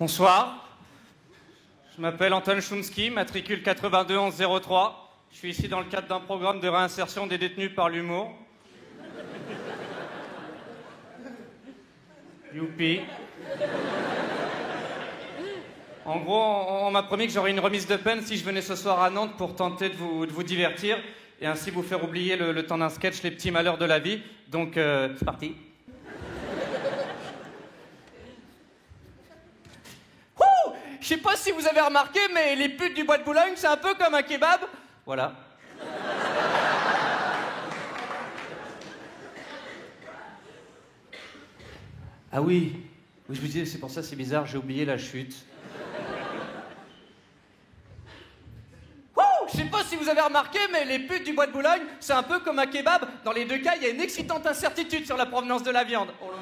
Bonsoir, je m'appelle Anton Chomsky, matricule 821103. Je suis ici dans le cadre d'un programme de réinsertion des détenus par l'humour. Youpi. En gros, on m'a promis que j'aurais une remise de peine si je venais ce soir à Nantes pour tenter de vous divertir et ainsi vous faire oublier le temps d'un sketch, les petits malheurs de la vie. Donc, c'est parti. Je sais pas si vous avez remarqué, mais les putes du bois de Boulogne, c'est un peu comme un kebab. Voilà. Ah oui, je vous disais, c'est pour ça, c'est bizarre, j'ai oublié la chute. Je sais pas si vous avez remarqué, mais les putes du bois de Boulogne, c'est un peu comme un kebab. Dans les deux cas, il y a une excitante incertitude sur la provenance de la viande. Oh là.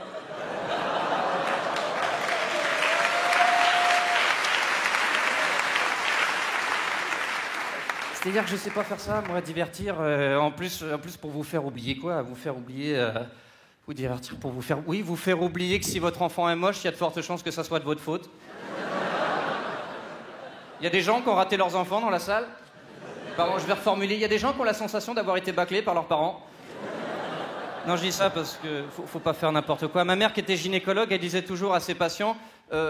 C'est-à-dire que je sais pas faire ça, moi, divertir. En plus, pour vous faire oublier quoi? Vous faire oublier. Vous divertir pour vous faire. Oui, vous faire oublier que si votre enfant est moche, il y a de fortes chances que ça soit de votre faute. Il y a des gens qui ont raté leurs enfants dans la salle. Pardon, je vais reformuler. Il y a des gens qui ont la sensation d'avoir été bâclés par leurs parents. Non, je dis ça parce que faut pas faire n'importe quoi. Ma mère, qui était gynécologue, elle disait toujours à ses patients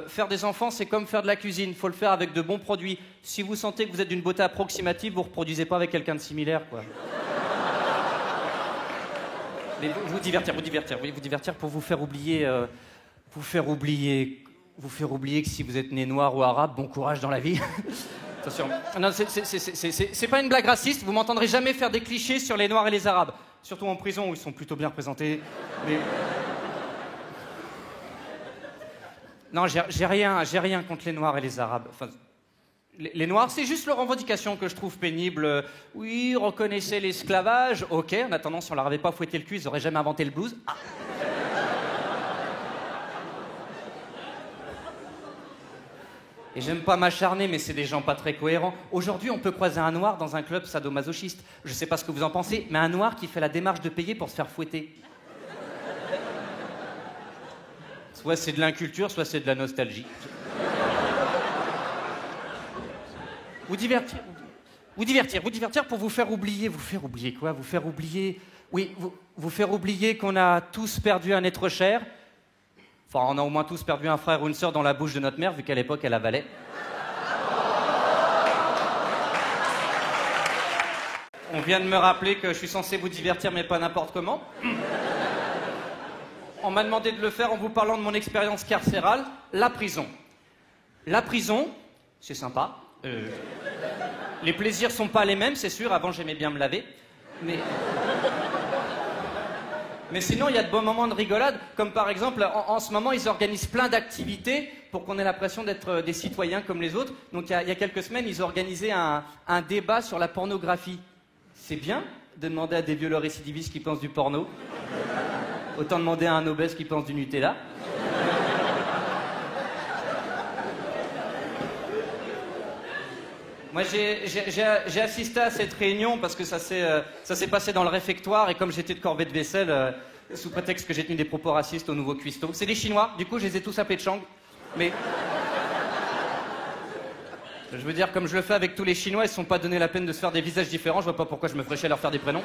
faire des enfants, c'est comme faire de la cuisine. Faut le faire avec de bons produits. Si vous sentez que vous êtes d'une beauté approximative, vous reproduisez pas avec quelqu'un de similaire, quoi. Mais vous divertir pour vous faire oublier, que si vous êtes né noir ou arabe, bon courage dans la vie. Attention. Non, c'est pas une blague raciste. Vous m'entendrez jamais faire des clichés sur les noirs et les arabes, surtout en prison où ils sont plutôt bien représentés. Mais non, j'ai rien contre les noirs et les arabes. Enfin, les noirs, c'est juste leur revendication que je trouve pénible. Oui, reconnaissez l'esclavage. Ok, en attendant, si on leur avait pas fouetté le cul, ils auraient jamais inventé le blues. Ah. Et j'aime pas m'acharner, mais c'est des gens pas très cohérents. Aujourd'hui, on peut croiser un noir dans un club sadomasochiste. Je sais pas ce que vous en pensez, mais un noir qui fait la démarche de payer pour se faire fouetter. Soit c'est de l'inculture, soit c'est de la nostalgie. Vous divertir pour vous faire oublier. Vous faire oublier quoi? Vous faire oublier... Oui, vous faire oublier qu'on a tous perdu un être cher. Enfin, on a au moins tous perdu un frère ou une sœur dans la bouche de notre mère, vu qu'à l'époque, elle avalait. On vient de me rappeler que je suis censé vous divertir, mais pas n'importe comment. On m'a demandé de le faire en vous parlant de mon expérience carcérale, la prison. La prison, c'est sympa. Les plaisirs sont pas les mêmes, c'est sûr. Avant, j'aimais bien me laver. Mais sinon, il y a de bons moments de rigolade, comme par exemple, en ce moment, ils organisent plein d'activités pour qu'on ait l'impression d'être des citoyens comme les autres. Donc, il y a quelques semaines, ils ont organisé un débat sur la pornographie. C'est bien de demander à des violeurs récidivistes qui pensent du porno. Autant demander à un obèse qui pense du Nutella. Moi, j'ai assisté à cette réunion parce que ça s'est passé dans le réfectoire et comme j'étais de corvée de vaisselle, sous prétexte que j'ai tenu des propos racistes au nouveau cuistot. C'est des Chinois, du coup, je les ai tous appelés Chang. Mais je veux dire, comme je le fais avec tous les Chinois, ils ne se sont pas donné la peine de se faire des visages différents. Je vois pas pourquoi je me ferais chier à leur faire des prénoms.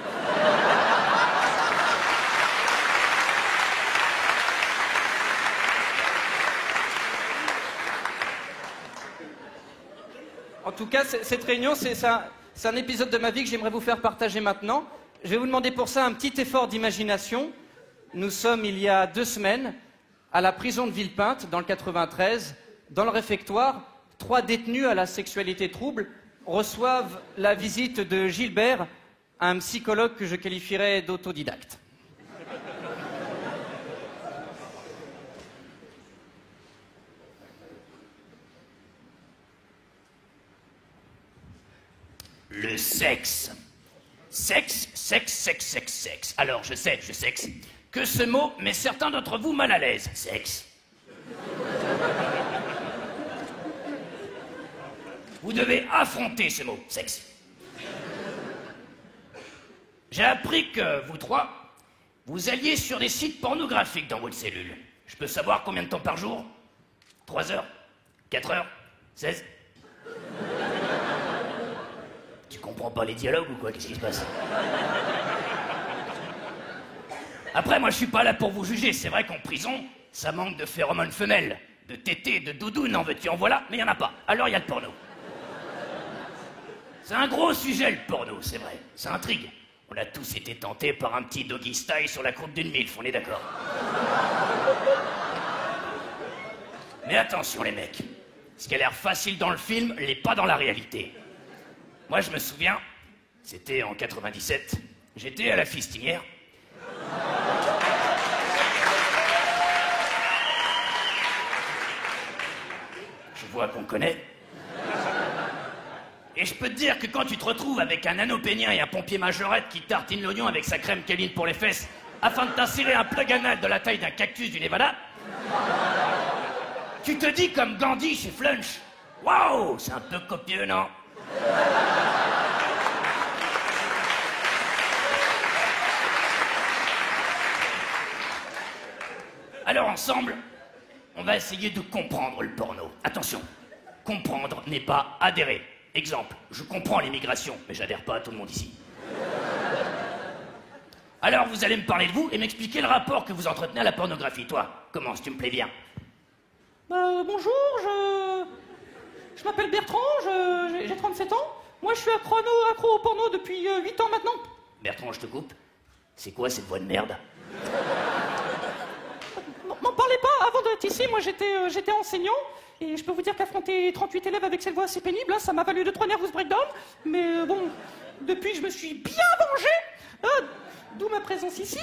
En tout cas, cette réunion, c'est un épisode de ma vie que j'aimerais vous faire partager maintenant. Je vais vous demander pour ça un petit effort d'imagination. Nous sommes, il y a 2 semaines, à la prison de Villepinte, dans le 93. Dans le réfectoire, 3 détenus à la sexualité trouble reçoivent la visite de Gilbert, un psychologue que je qualifierais d'autodidacte. Le sexe. Sexe. Alors, je sais que ce mot met certains d'entre vous mal à l'aise. Sexe. Vous devez affronter ce mot, sexe. J'ai appris que vous 3, vous alliez sur des sites pornographiques dans votre cellule. Je peux savoir combien de temps par jour? 3 heures? 4h 16. Tu comprends pas les dialogues ou quoi? Qu'est-ce qui se passe? Après, moi, je suis pas là pour vous juger. C'est vrai qu'en prison, ça manque de phéromones femelles. De tétés, de doudounes, en veux-tu, en voilà, mais il y en a pas. Alors, il y a le porno. C'est un gros sujet, le porno, c'est vrai. Ça intrigue. On a tous été tentés par un petit doggy style sur la croupe d'une milf, on est d'accord. Mais attention, les mecs. Ce qui a l'air facile dans le film l'est pas dans la réalité. Moi, je me souviens, c'était en 97, j'étais à la Fistinière. Je vois qu'on connaît. Et je peux te dire que quand tu te retrouves avec un anneau pénien et un pompier majorette qui tartine l'oignon avec sa crème Kéline pour les fesses afin de t'insérer un plug anal de la taille d'un cactus du Nevada, tu te dis comme Gandhi chez Flunch, waouh, c'est un peu copieux, non? Alors ensemble, on va essayer de comprendre le porno. Attention, comprendre n'est pas adhérer. Exemple, je comprends l'immigration, mais j'adhère pas à tout le monde ici. Alors vous allez me parler de vous et m'expliquer le rapport que vous entretenez à la pornographie. Toi, commence, tu me plais bien. Bonjour, je m'appelle Bertrand, j'ai 37 ans. Moi, je suis accro au porno depuis 8 ans maintenant. Bertrand, je te coupe. C'est quoi cette voix de merde? M'en parlez pas, avant d'être ici, moi j'étais enseignant. Et je peux vous dire qu'affronter 38 élèves avec cette voix, c'est pénible, hein, ça m'a valu 2-3 nervous breakdown. Mais bon, depuis, je me suis bien vengé. D'où ma présence ici.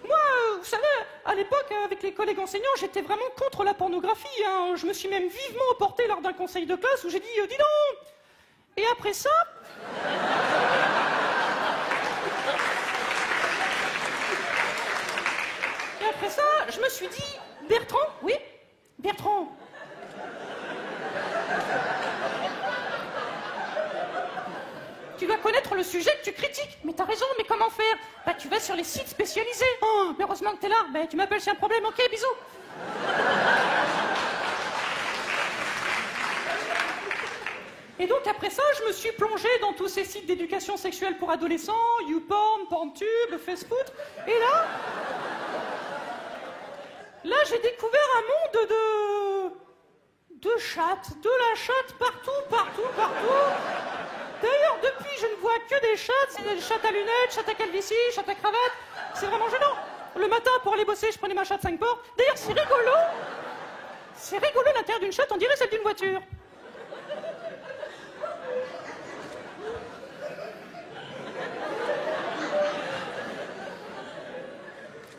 Moi, vous savez, à l'époque, avec les collègues enseignants, j'étais vraiment contre la pornographie. Hein. Je me suis même vivement emporté lors d'un conseil de classe où j'ai dit « Dis donc !» Et après ça... Et après ça, je me suis dit, Bertrand, oui, Bertrand. Tu dois connaître le sujet que tu critiques. Mais t'as raison, mais comment faire? Bah tu vas sur les sites spécialisés. Oh, mais heureusement que t'es là. Bah tu m'appelles s'il y a un problème, ok, bisous. Et donc après ça, je me suis plongé dans tous ces sites d'éducation sexuelle pour adolescents, YouPorn, PornTube, Facebook. Et là, j'ai découvert un monde de chattes, de la chatte partout. D'ailleurs, depuis, je ne vois que des chattes. C'est des chattes à lunettes, chattes à calvitie, chattes à cravate. C'est vraiment gênant. Le matin, pour aller bosser, je prenais ma chatte 5 portes. D'ailleurs, c'est rigolo. C'est rigolo, l'intérieur d'une chatte, on dirait celle d'une voiture.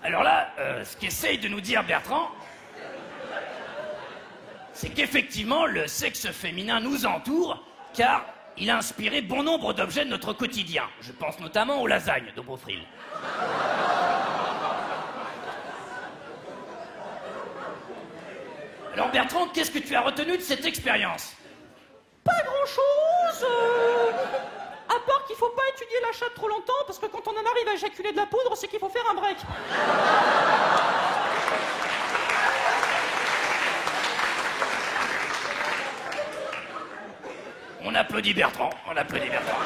Alors là, ce qu'essaye de nous dire Bertrand, c'est qu'effectivement, le sexe féminin nous entoure, car il a inspiré bon nombre d'objets de notre quotidien. Je pense notamment aux lasagnes de Beaufril. Alors Bertrand, qu'est-ce que tu as retenu de cette expérience? Pas grand-chose. À part qu'il faut pas étudier la chatte trop longtemps, parce que quand on en arrive à éjaculer de la poudre, c'est qu'il faut faire un break. On applaudit Bertrand, on applaudit Bertrand.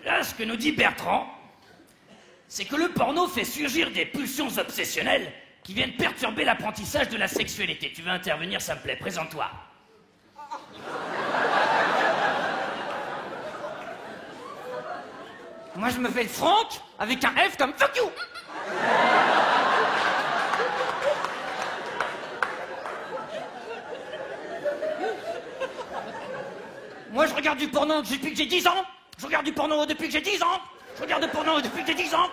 Là, ce que nous dit Bertrand, c'est que le porno fait surgir des pulsions obsessionnelles qui viennent perturber l'apprentissage de la sexualité. Tu veux intervenir, ça me plaît, présente-toi. Moi, je m'appelle Franck, avec un F comme fuck you. Moi, je regarde du porno depuis que j'ai 10 ans. Je regarde du porno depuis que j'ai 10 ans. Je regarde du porno depuis que j'ai 10 ans.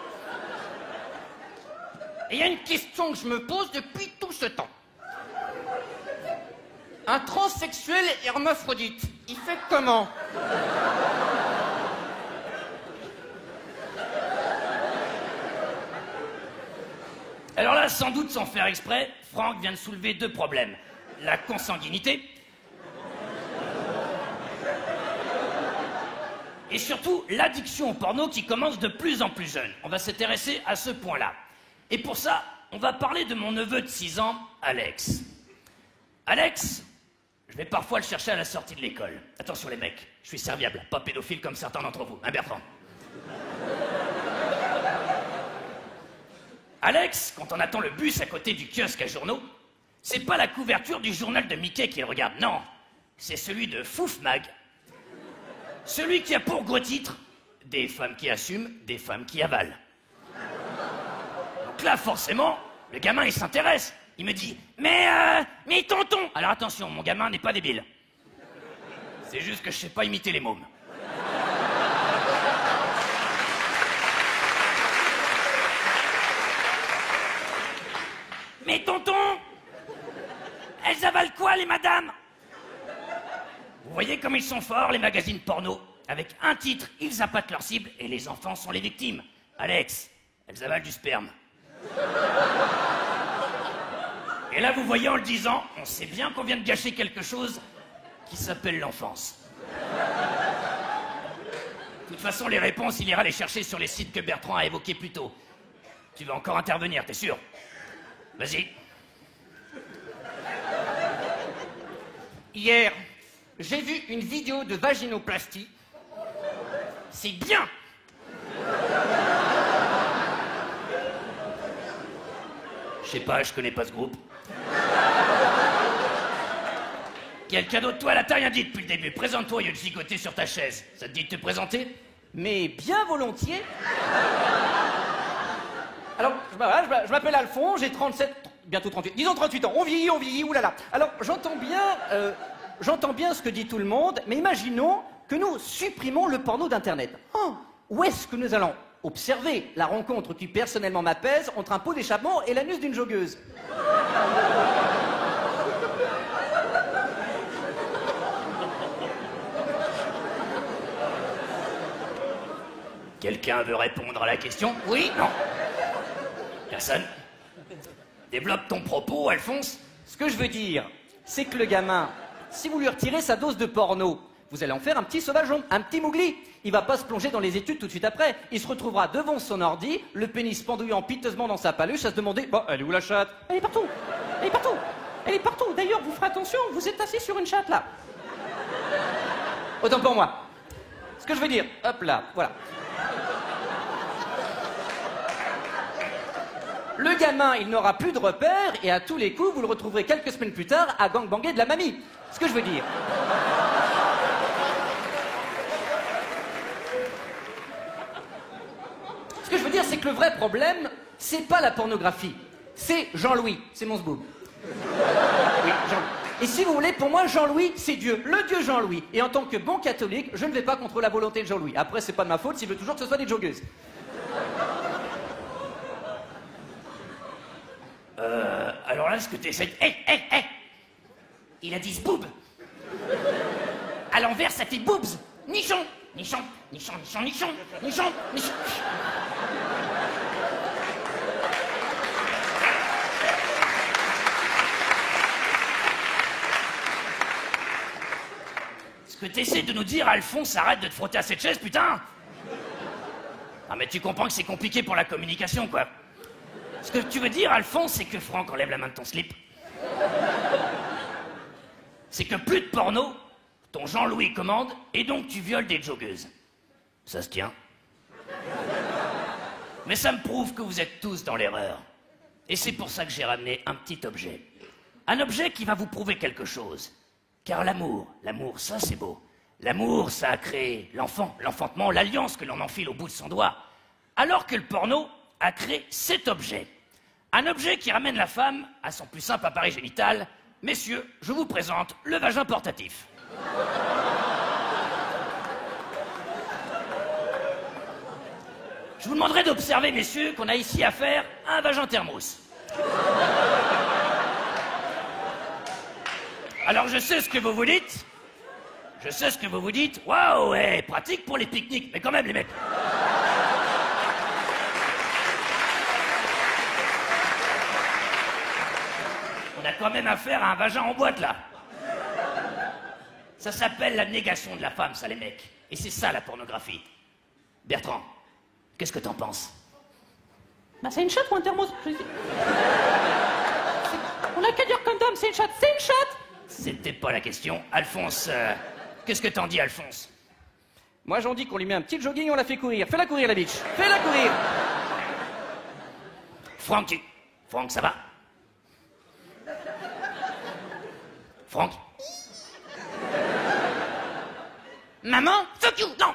Et il y a une question que je me pose depuis tout ce temps. Un transsexuel hermaphrodite, il fait comment? Alors là, sans doute sans faire exprès, Franck vient de soulever 2 problèmes. La consanguinité Et surtout, l'addiction au porno qui commence de plus en plus jeune. On va s'intéresser à ce point-là. Et pour ça, on va parler de mon neveu de 6 ans, Alex. Alex, je vais parfois le chercher à la sortie de l'école. Attention les mecs, je suis serviable, pas pédophile comme certains d'entre vous, hein Bertrand? Alex, quand on attend le bus à côté du kiosque à journaux, c'est pas la couverture du journal de Mickey qu'il regarde, non. C'est celui de Fouf Mag. Celui qui a pour gros titre « Des femmes qui assument, des femmes qui avalent ». Donc là, forcément, le gamin, il s'intéresse. Il me dit « Mais tonton !» Alors attention, mon gamin n'est pas débile. C'est juste que je sais pas imiter les mômes. Mais tonton, elles avalent quoi, les madames? Vous voyez comme ils sont forts, les magazines porno. Avec un titre, ils appâtent leur cible et les enfants sont les victimes. Alex, elles avalent du sperme. Et là, vous voyez, en le disant, on sait bien qu'on vient de gâcher quelque chose qui s'appelle l'enfance. De toute façon, les réponses, il ira les chercher sur les sites que Bertrand a évoqués plus tôt. Tu vas encore intervenir, t'es sûr? Vas-y. Hier, j'ai vu une vidéo de vaginoplastie. C'est bien. Je sais pas, je connais pas ce groupe. Quelqu'un d'autre, toi, là, t'as rien dit depuis le début. Présente-toi au lieu de gigoter sur ta chaise. Ça te dit de te présenter? Mais bien volontiers. Alors, je m'appelle Alphonse, j'ai 37, bientôt 38, disons 38 ans. On vieillit, oulala. Alors, j'entends bien ce que dit tout le monde, mais imaginons que nous supprimons le porno d'Internet. Oh, où est-ce que nous allons observer la rencontre qui personnellement m'apaise entre un pot d'échappement et l'anus d'une joggeuse? Quelqu'un veut répondre à la question? Oui? Non? Personne? Développe ton propos, Alphonse. Ce que je veux dire, c'est que le gamin, si vous lui retirez sa dose de porno, vous allez en faire un petit sauvageon, un petit mougli. Il va pas se plonger dans les études tout de suite après. Il se retrouvera devant son ordi, le pénis pendouillant piteusement dans sa paluche, à se demander « Bon, elle est où la chatte ?» Elle est partout. Elle est partout. Elle est partout. D'ailleurs, vous ferez attention, vous êtes assis sur une chatte, là. Autant pour moi. Ce que je veux dire, hop là, voilà. Le gamin, il n'aura plus de repères et à tous les coups, vous le retrouverez quelques semaines plus tard à gangbanger de la mamie. Ce que je veux dire. Ce que je veux dire, c'est que le vrai problème, c'est pas la pornographie. C'est Jean-Louis, c'est mon zboob. Oui, Jean-Louis. Et si vous voulez, pour moi, Jean-Louis, c'est Dieu, le Dieu Jean-Louis. Et en tant que bon catholique, je ne vais pas contre la volonté de Jean-Louis. Après, c'est pas de ma faute s'il veut toujours que ce soit des joggeuses. Alors là, ce que t'essayes... Hé! Il a dit zboob. À l'envers, ça fait boobs. Nichon. Nichon. Ce que t'essaies de nous dire, Alphonse, arrête de te frotter à cette chaise, putain. Ah, mais tu comprends que c'est compliqué pour la communication, quoi. Ce que tu veux dire, Alphonse, c'est que Franck enlève la main de ton slip. C'est que plus de porno, ton Jean-Louis commande, et donc tu violes des joggeuses. Ça se tient. Mais ça me prouve que vous êtes tous dans l'erreur. Et c'est pour ça que j'ai ramené un petit objet. Un objet qui va vous prouver quelque chose. Car l'amour, ça c'est beau. L'amour, ça a créé l'enfant, l'enfantement, l'alliance que l'on enfile au bout de son doigt. Alors que le porno a créé cet objet. Un objet qui ramène la femme à son plus simple appareil génital. Messieurs, je vous présente le vagin portatif. Je vous demanderai d'observer, messieurs, qu'on a ici affaire à un vagin thermos. Alors je sais ce que vous vous dites. Waouh, ouais, pratique pour les pique-niques. Mais quand même, les mecs. On a quand même affaire à un vagin en boîte, là. Ça s'appelle la négation de la femme, ça, les mecs. Et c'est ça la pornographie. Bertrand, qu'est-ce que t'en penses? Bah c'est une chatte ou un thermos? On a qu'à dire condom, c'est une chatte, c'est une chatte! C'était pas la question. Alphonse, qu'est-ce que t'en dis, Alphonse? Moi, j'en dis qu'on lui met un petit jogging, on la fait courir. Fais-la courir, la bitch. Fais-la courir. Franck, ça va? Franck? Maman? Fuck you! Non!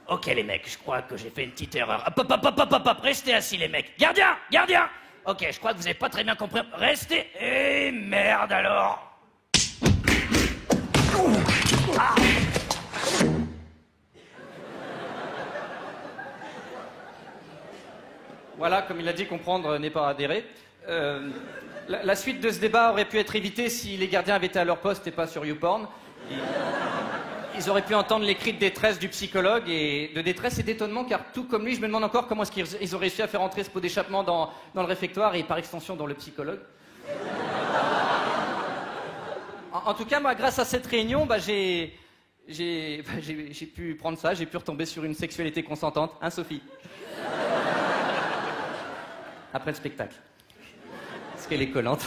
Ok, les mecs, je crois que j'ai fait une petite erreur. Hop, restez assis, les mecs. Gardien! Ok, je crois que vous avez pas très bien compris. Restez... Eh, merde, alors! Ah. Voilà, comme il a dit, comprendre n'est pas adhérer. La suite de ce débat aurait pu être évitée si les gardiens avaient été à leur poste et pas sur YouPorn. Ils auraient pu entendre les cris de détresse du psychologue, et de détresse et d'étonnement, car tout comme lui, je me demande encore comment est-ce qu'ils ont réussi à faire entrer ce pot d'échappement dans le réfectoire et par extension dans le psychologue. En tout cas, moi, grâce à cette réunion, j'ai pu prendre ça, j'ai pu retomber sur une sexualité consentante. Hein, Sophie? Après le spectacle. Parce qu'elle est collante.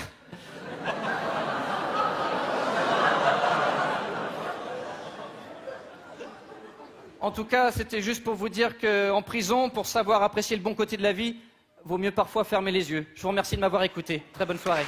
En tout cas, c'était juste pour vous dire qu'en prison, pour savoir apprécier le bon côté de la vie, vaut mieux parfois fermer les yeux. Je vous remercie de m'avoir écouté. Très bonne soirée.